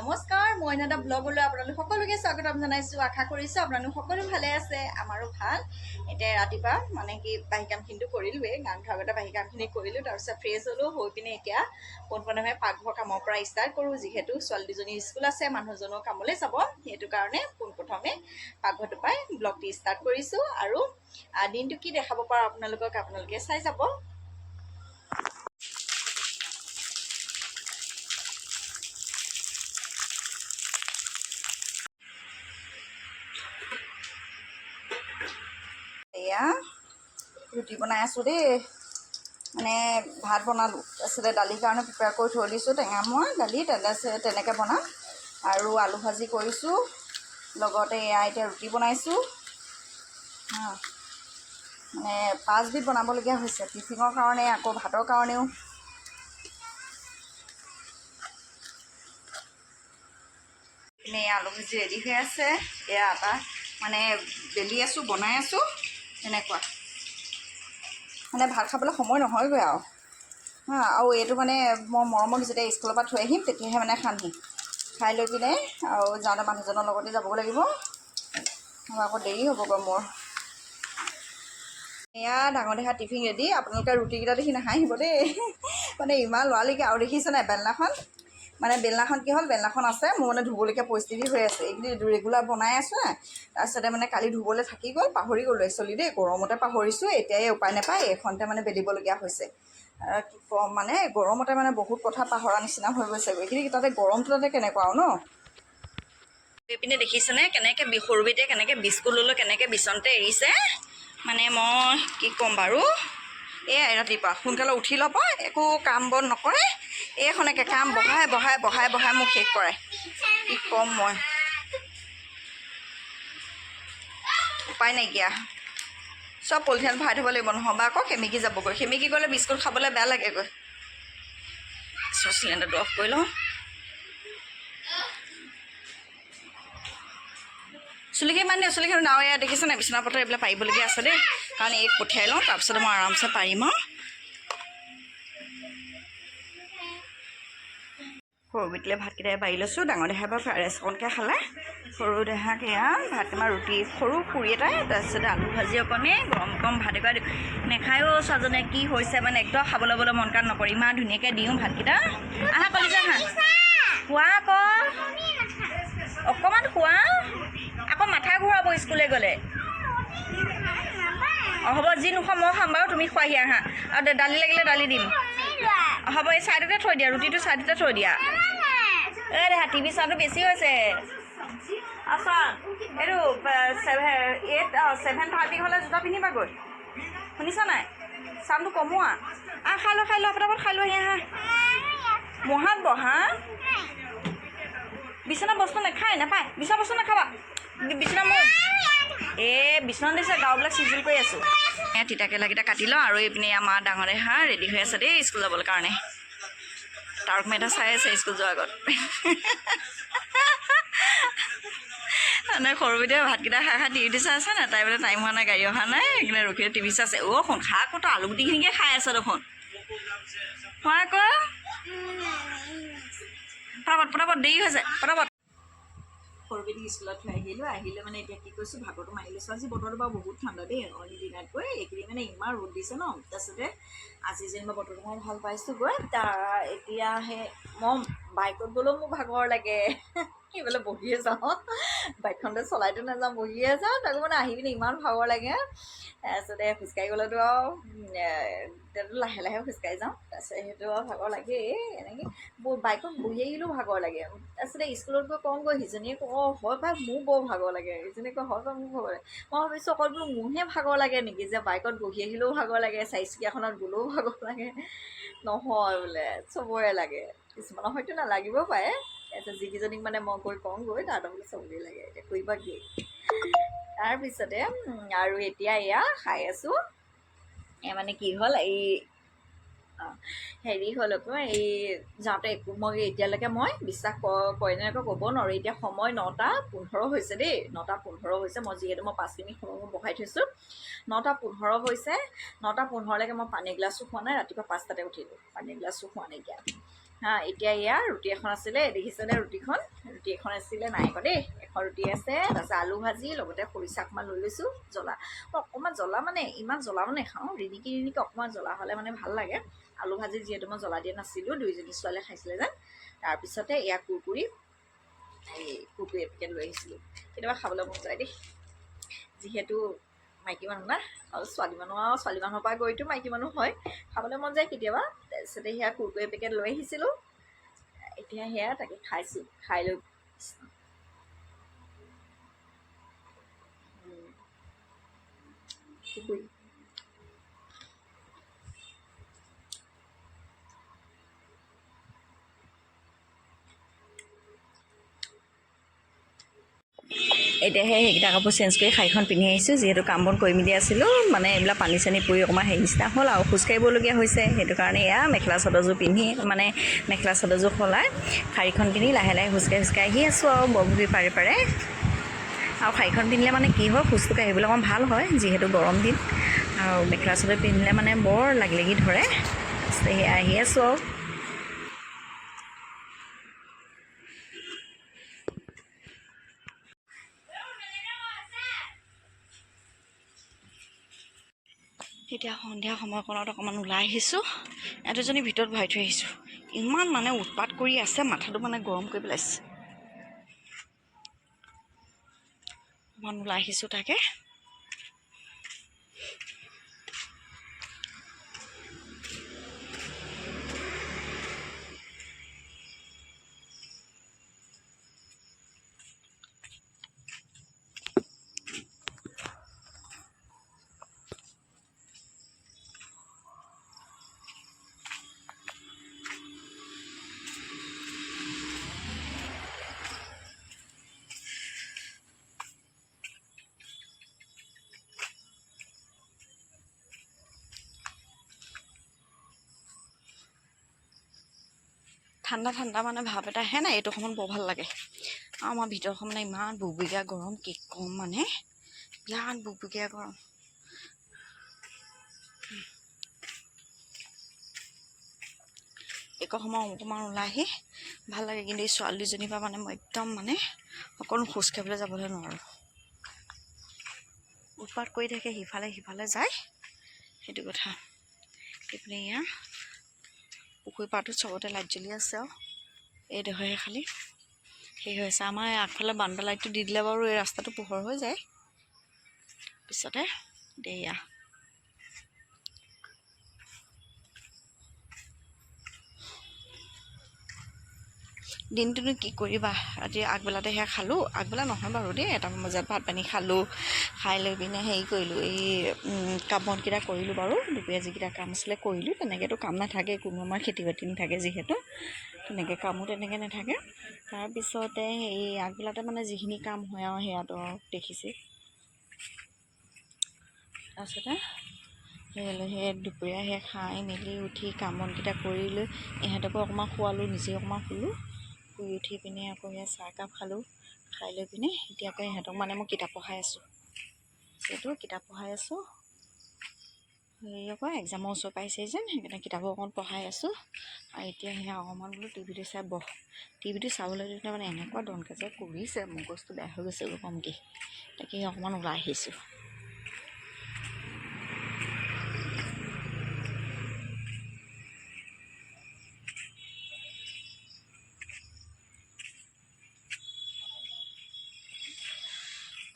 নমস্কাৰ, মই এটা ব্লগলৈ আপোনালোক সকলোকে স্বাগতম জনাইছোঁ। আশা কৰিছোঁ আপোনালোক সকলো ভালে আছে, আমাৰো ভাল। এতিয়া ৰাতিপুৱা মানে কি বাহী কামখিনিতো কৰিলোৱেই, গান ধোৱাৰ আগতে বাহী কামখিনি কৰিলোঁ, তাৰপিছত ফ্ৰেছ হ'লোঁ, হৈ পিনে এতিয়া পোনপ্ৰথমে পাকঘৰ কামৰ পৰা ষ্টাৰ্ট কৰোঁ। যিহেতু ছোৱালী দুজনী স্কুল আছে, মানুহজনো কামলৈ যাব, সেইটো কাৰণে পোনপ্ৰথমে পাকঘৰটোৰ পৰাই ব্লগটি ষ্টাৰ্ট কৰিছোঁ। আৰু দিনটো কি দেখাব পাৰোঁ আপোনালোকে চাই যাব। এয়া ৰুটি বনাই আছোঁ দেই, মানে ভাত বনালোঁ, তাৰপিছতে দালিৰ কাৰণে প্ৰিপেয়াৰ কৰি থৈ দিছোঁ। টেঙা মই দালি তেনেকৈ বনাম, আৰু আলু ভাজি কৰিছোঁ, লগতে এয়া এতিয়া ৰুটি বনাইছোঁ। মানে 5 বিধ বনাবলগীয়া হৈছে, টিফিনৰ কাৰণে আকৌ ভাতৰ কাৰণেও। এনে আলু ভাজি ৰেডি হৈ আছে, এয়া আটা মানে বেলি আছোঁ, বনাই আছোঁ, তেনেকুৱা মানে ভাত খাবলৈ সময় নহয়গৈ আৰু এইটো মানে মই মৰমক যেতিয়া স্কুলৰ পৰা থৈ আহিম তেতিয়াহে মানে খামহি। খাই লৈ পিনে আৰু যাওঁতে মানুহজনৰ লগতে যাবগৈ লাগিব, আৰু আকৌ দেৰি হ'বগৈ মোৰ। এয়া ডাঙৰ দেহা টিফিন ৰেডি। আপোনালোকে ৰুটিকেইটা দেখি নাহাঁহিব দেই, মানে ইমান লৰালৰিকৈ। আৰু দেখিছে নাই বেলনাখন, মানে বেলনাখন কি হ'ল, বেলনাখন আছে মোৰ মানে ধুবলৈকে পৰিস্থিতি হৈ আছে। এইখিনি ৰেগুলাৰ বনাই আছোঁ, তাৰপিছতে মানে কালি ধুবলৈ থাকি গ'ল, পাহৰি গ'লোঁ একচুৱেলি দেই, গৰমতে পাহৰিছোঁ। এতিয়াই উপায় নাপায় এইখনতে মানে বেলিবলগীয়া হৈছে। কি ক'ম, মানে গৰমতে মানে বহুত কথা পাহৰা নিচিনা হৈ গৈছে। এইখিনি তাতে গৰমটো তাতে কেনেকুৱা আৰু ন। এইপিনে দেখিছেনে কেনেকৈ সৰুবিধে কেনেকৈ বিস্কুট ল'লোঁ, কেনেকৈ বিচনতে এৰিছে। মানে মই কি ক'ম বাৰু, এই ৰাতিপুৱা সোনকালে উঠি ল'ব, একো কাম বন নকৰে, এইখনকে কাম বঢ়াই মোক শেষ কৰে। কি ক'ম, মই উপায় নাইকিয়া, চব পলিথিনত ভৰাই থ'ব লাগিব, নহ'বা আকৌ সেমেকি যাবগৈ। সেমেকি গ'লে বিস্কুট খাবলৈ বেয়া লাগেগৈ। চিলিণ্ডাৰটো অফ কৰি লওঁ। চুলিখিনি মানে চুলিখিনি আৰু এয়া দেখিছে নাই, বিচনা পত্ৰ এইবিলাক পাৰিবলগীয়া আছে দেই, কাৰণ এইক পঠিয়াই লওঁ, তাৰপিছতে মই আৰামছে পাৰিম আৰু। সৰু বিটিলে ভাতকেইটাই বাঢ়ি লৈছোঁ। ডাঙৰ দেহাই বাৰু ফ্ৰাইড ৰাইচ অকণকৈ খালে, সৰু দেহাক এয়া ভাতকেইটামান ৰুটি সৰু পুৰি এটাই, তাৰপিছতে আলু ভাজি অকণে, গৰম ভাত এগৰা দিওঁ। নেখায়ো ছোৱালীজনীয়ে, কি হৈছে মানে একদম খাবলৈ মন কাণ নকৰে, ইমান ধুনীয়াকৈ দিওঁ ভাতকেইটা। আহা কলিজা আহা, খোৱা আকৌ অকণমান খোৱা, আকৌ মাথা ঘূৰাব স্কুললৈ গ'লে। হ'ব, যি নোখোৱা মই খাম বাৰু, তুমি খোৱাহি আহা। আৰু দালি লাগিলে দালি দিম, হ'ব। এই ছাইডতে থৈ দিয়া, ৰুটিটো ছাইডতে থৈ দিয়া। এই দেহা টিভি চোৱাটো বেছি হৈছে। আচ্ছা, এইটো 7:30 হ'লে জোতা পিন্ধিবাগৈ, শুনিছা নাই? চাউণ্ডটো কমোৱা। খাই ল পটাপট খাই লোৱাহি আহা। মহাত বহা, বিচনা বস্তু নাখায়, নাপায়, বিচনা বস্তু নাখাবা। বিচনা মোৰ বিচনা দিছে, গাঁওবিলাক চিজিল কৰি আছোঁ। তিতাকেৰেলাকেইটা কাটি লওঁ, আৰু এইপিনে আমাৰ ডাঙৰ দেহা ৰেডি হৈ আছে দেই স্কুল যাবলৈ কাৰণে। তাৰক মেহতা চাই আছে স্কুল যোৱাৰ আগত। মানে সৰুবিধে ভাতকেইটা খাই টিভি চাই আছে নাই, তাই বোলে টাইম হোৱা নাই, গাড়ী অহা নাই, সেইকাৰণে ৰখি টিভি চাই আছে। শুন খা আকৌ, তই আলুগুটিখিনিকে খাই আছ দেখোন, খোৱা আকৌ পটাপট দেৰি হৈছে, পটাপট। সৰুবিধি স্কুলত থৈ আহিলোঁ মানে এতিয়া কি কৈছোঁ, ভাগৰটো মাৰি লৈছোঁ। আজি বতৰটো বাৰু বহুত ঠাণ্ডা দেই, অইন দিনাতকৈ। এইখিনি মানে ইমান ৰ'দ দিছে ন, তাৰপিছতে আজি যেনিবা বতৰটো মই ভাল পাইছোঁ গৈ। এতিয়া মই বাইকত গ'লেও মোৰ ভাগৰ লাগে, সেইফালে বহিয়ে যাওঁ, বাইকখনতে চলাইতো নাযাওঁ, বহিয়ে যাওঁ। তাকো মানে আহি পিনে ইমান ভাগৰ লাগে। তাৰপিছতে খোজকাঢ়ি গ'লেতো আৰু লাহে লাহে খোজকাঢ়ি যাওঁ, তাৰপিছত সেইটো আৰু ভাগৰ লাগেই। এনেকৈ বাইকত বহি আহিলেও ভাগৰ লাগে। তাৰপিছতে স্কুলত গৈ কওঁগৈ, সিজনীয়ে হয় পাই, মোৰ বৰ ভাগৰ লাগে। ইজনীয়ে কয়, হয় পাই, মোৰ ভাগৰ লাগে। মই ভাবিছোঁ অকল বোলো মোৰহে ভাগৰ লাগে নেকি, যে বাইকত বহি আহিলেও ভাগৰ লাগে, চাৰিচকীয়াখনত গ'লেও ভাগৰ লাগে। নহয় বোলে, চবৰে লাগে, কিছুমানৰ হয়তো নালাগিবও পাৰে। তাৰপিছত যিকেইজনীক মানে মই কওঁগৈ, তাহাঁতক বোলে চবৰে লাগে, এতিয়া কৰিবা কি। তাৰপিছতে আৰু এতিয়া এয়া খাই আছোঁ। মানে কি হ'ল, হেৰি হ'ল আকৌ, যাওঁতে মই এতিয়ালৈকে মই বিশ্বাস কৰেনে আকৌ ক'ব নোৱাৰোঁ। এতিয়া সময় 9:15 হৈছে দেই, 9:15 হৈছে। যিহেতু মই 5 মিনিট সময় বঢ়াই থৈছোঁ, 9:15 হৈছে। 9:15লৈকে মই পানী এগিলাছো খোৱা নাই, ৰাতিপুৱা 5টাতে উঠিলোঁ, পানী এগিলাছো খোৱা নাইকিয়া। হা এতিয়া এয়া ৰুটি এখন আছিলে দেখিছেনে ৰুটি এখন আছিলে নাই আকৌ দেই এখন ৰুটি আছে তাৰপিছত আলু ভাজি লগতে খৰিচা অকণমান লৈ লৈছোঁ জ্বলা মই অকণমান জ্বলা মানে ইমান জ্বলা মানে খাওঁ ৰিনিকি অকণমান জ্বলা হ'লে মানে ভাল লাগে আলু ভাজি যিহেতু মই জ্বলা দিয়া নাছিলোঁ দুইজনী ছোৱালীয়ে খাইছিলে যেন তাৰপিছতে এয়া কুৰকুৰি এপেকেট লৈ আহিছিলোঁ কেতিয়াবা খাবলৈ মন যায় দেই যিহেতু মাইকী মানুহ না আৰু ছোৱালী মানুহৰ পৰা গৈতো মাইকী মানুহ হয় খাবলৈ মন যায় কেতিয়াবা তাৰপিছতে সেয়া কুৰকুৰি পেকেট লৈ আহিছিলোঁ এতিয়া সেয়া তাকে খাইছোঁ খাই লৈ এতিয়াহে সেইকেইটা কাপোৰ চেঞ্জ কৰি শাড়ীখন পিন্ধি আহিছোঁ যিহেতু কাম বন কৰি মেলি আছিলোঁ মানে এইবিলাক পানী চানী পৰি অকণমান হেৰি নিচিনা হ'ল আৰু খোজকাঢ়িবলগীয়া হৈছে সেইটো কাৰণে এয়া মেখেলা চাদৰযোৰ পিন্ধি মানে মেখেলা চাদৰযোৰ সলাই শাড়ীখন পিন্ধি লাহে লাহে খোজকাঢ়ি আহি আছোঁ আৰু বৰপুখুৰী পাৰে পাৰে আৰু শাড়ীখন পিন্ধিলে মানে কি হয় খোজটো কাঢ়িবলৈ অকণমান ভাল হয় যিহেতু গৰম দিন আৰু মেখেলা চাদৰ পিন্ধিলে মানে বৰ লাগি লাগি ধৰে সেয়া আহি আছোঁ আৰু এতিয়া সন্ধিয়া সময়কণত অকণমান ওলাই আহিছোঁ এজনী ভিতৰত ভৰাই থৈ আহিছোঁ ইমান মানে উৎপাত কৰি আছে মাথাটো মানে গৰম কৰি পেলাইছে অকণমান ওলাই আহিছোঁ তাকে ঠাণ্ডা ঠাণ্ডা মানে ভাৱ এটা আহে নাই এইটো সময়ত বৰ ভাল লাগে আৰু আমাৰ ভিতৰখন মানে ইমান বুকবুকীয়া গৰম কি ক'ম মানে বিৰাট বুকবুকীয়া গৰম এক সময় অকণমান ওলাই আহি ভাল লাগে কিন্তু এই ছোৱালী দুজনীৰ পৰা মানে মই একদম মানে অকণ খোজকাঢ়িবলৈ যাবলৈ নোৱাৰোঁ উৎপাত কৰি থাকে সিফালে যায় সেইটো কথা এইপিনে এয়া পুখুৰী পাৰটোত চবতে লাইট জ্বলি আছে আৰু এইডোখৰহে খালি সেই হৈছে আমাৰ আগফালে বান্দা লাইটটো দি দিলে বাৰু এই ৰাস্তাটো পোহৰ হৈ যায় পিছতে দেয়া দিনটোনো কি কৰিবা আজি আগবেলাতে সেয়া খালোঁ আগবেলা নহয় বাৰু দেই 1টা বজাত ভাত পানী খালোঁ খাই লৈ পিনে হেৰি কৰিলোঁ এই কাম বনকেইটা কৰিলোঁ বাৰু দুপৰীয়া যিকেইটা কাম আছিলে কৰিলোঁ তেনেকৈতো কাম নাথাকে কোনো আমাৰ খেতি বাতি নাথাকে যিহেতু তেনেকৈ কামো তেনেকৈ নাথাকে তাৰপিছতে সেই আগবেলাতে মানে যিখিনি কাম হয় আৰু সেয়াতো দেখিছে তাৰপিছতে সেই দুপৰীয়া সেই খাই মেলি উঠি কাম বনকেইটা কৰি লৈ ইহঁতকো অকণমান খোৱালোঁ নিজে অকণমান শুলোঁ শুই উঠি পিনে আকৌ সেয়া চাহকাপ খালোঁ খাই লৈ পিনে এতিয়া আকৌ ইহঁতক মানে মই কিতাপ পঢ়াই আছোঁ যিহেতু কিতাপ পঢ়াই আছোঁ হেৰি আকৌ এক্সামৰ ওচৰ পাইছে যেন সেইকাৰণে কিতাপো অকণমান পঢ়াই আছোঁ আৰু এতিয়া সেয়া অকণমান বোলো টিভিটো চাই টিভিটো চাবলৈ দিওঁতে মানে এনেকুৱা দনকাজে কৰিছে মগজটো বেয়া হৈ গৈছে কমকৈ তাকে অকণমান ওলাই আহিছোঁ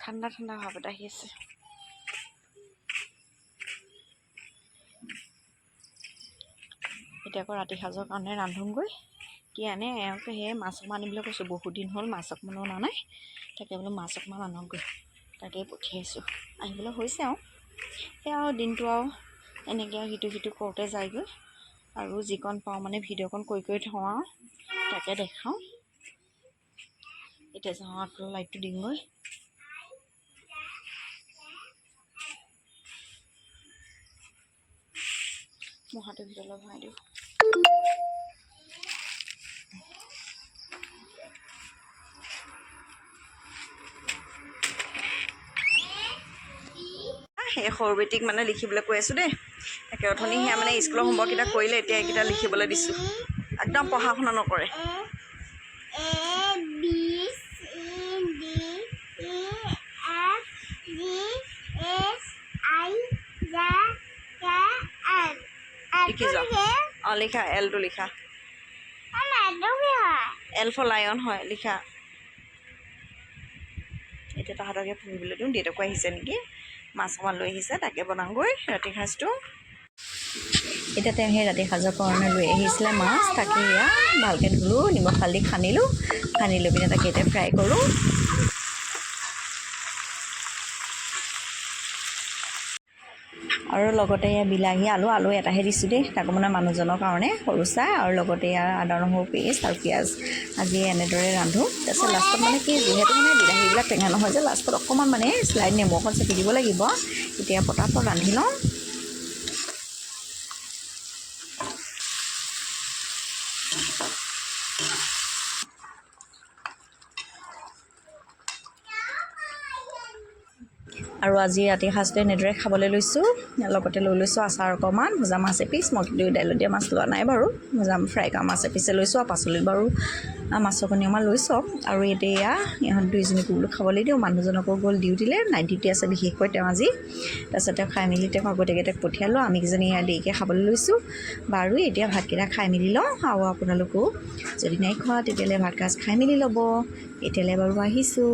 ঠাণ্ডা ঠাণ্ডা ভাৱ এটা আহি আছে এতিয়া আকৌ ৰাতি সাজৰ কাৰণে ৰান্ধোগৈ কি আনে এওঁকে সেই মাছ অকণমান আনিবলৈ কৈছোঁ বহুত দিন হ'ল মাছ অকণমানো অনা নাই তাকে বোলো মাছ অকণমান আনকগৈ তাকে পঠিয়াইছোঁ আহিবলৈ হৈছে আৰু সেয়া আৰু দিনটো আৰু এনেকৈ আৰু সিটো কৰোঁতে যায়গৈ আৰু যিকণ পাওঁ মানে ভিডিঅ'কণ কৰি থওঁ আৰু তাকে দেখাওঁ এতিয়া যাওঁ আগফালৰ লাইটটো দিমগৈ মহাটোৰ ভিতৰলৈ ভৰাই দিওঁ সেই সৰু বেটিক মানে লিখিবলৈ কৈ আছোঁ দেই তাকে অথনি সেয়া মানে স্কুলৰ হোমৱৰ্ককেইটা কৰিলে এতিয়া এইকেইটা লিখিবলৈ দিছোঁ একদম পঢ়া শুনা নকৰে লিখি যাওক অঁ লিখা এলটো লিখা এল ফৰ লায়ন হয় লিখা এতিয়া তাহাঁতকে পঢ়িবলৈ দিওঁ দেউতাকো আহিছে নেকি মাছ অকণমান লৈ আহিছে তাকে বনাওঁগৈ ৰাতি সাঁজটো এতিয়া তেওঁ সেই ৰাতি সাঁজৰ কাৰণে লৈ আহিছিলে মাছ তাকে এয়া ভালকৈ ধুলোঁ নিমখ হালধি সানিলোঁ সানি লৈ পিনে তাকে এতিয়া ফ্ৰাই কৰোঁ আৰু লগতে এয়া বিলাহী আলু এটাহে দিছোঁ দেই তাকো মানে মানুহজনৰ কাৰণে সৰু চাই আৰু লগতে ইয়াৰ আদা নহৰু পেষ্ট আৰু পিঁয়াজ আজি এনেদৰে ৰান্ধোঁ তাৰপিছত লাষ্টত মানে কি যিহেতু মানে বিলাহীবিলাক টেঙা নহয় যে লাষ্টত অকণমান মানে শ্লাইড নেমু অকণ চেপি দিব লাগিব এতিয়া পটাপট ৰান্ধি লওঁ আৰু আজি ৰাতি সাঁজটো এনেদৰে খাবলৈ লৈছোঁ লগতে লৈ লৈছোঁ আচাৰ অকণমান ভজা মাছ এপিচ মই কিন্তু দাইলত দিয়া মাছ লোৱা নাই বাৰু ভজা ফ্ৰাই কৰা মাছ এপিচে লৈছোঁ আৰু পাচলিত বাৰু মাছৰ কণী অকণমান লৈছোঁ আৰু এতিয়া ইহঁত দুইজনীকো বোলো খাবলৈ দিওঁ মানুহজনকো গ'ল ডিউটিলৈ নাইট ডিউটি আছে বিশেষকৈ তেওঁ আজি তাৰপিছত তেওঁ খাই মেলি তেওঁক আগতীয়াকৈ পঠিয়ালোঁ আমি কেইজনী দেৰিকৈ খাবলৈ লৈছোঁ বাৰু এতিয়া ভাতকেইটা খাই মেলি লওঁ আৰু আপোনালোকো যদি নাই খোৱা তেতিয়াহ'লে ভাত সাঁজ খাই মেলি ল'ব এতিয়ালৈ বাৰু আহিছোঁ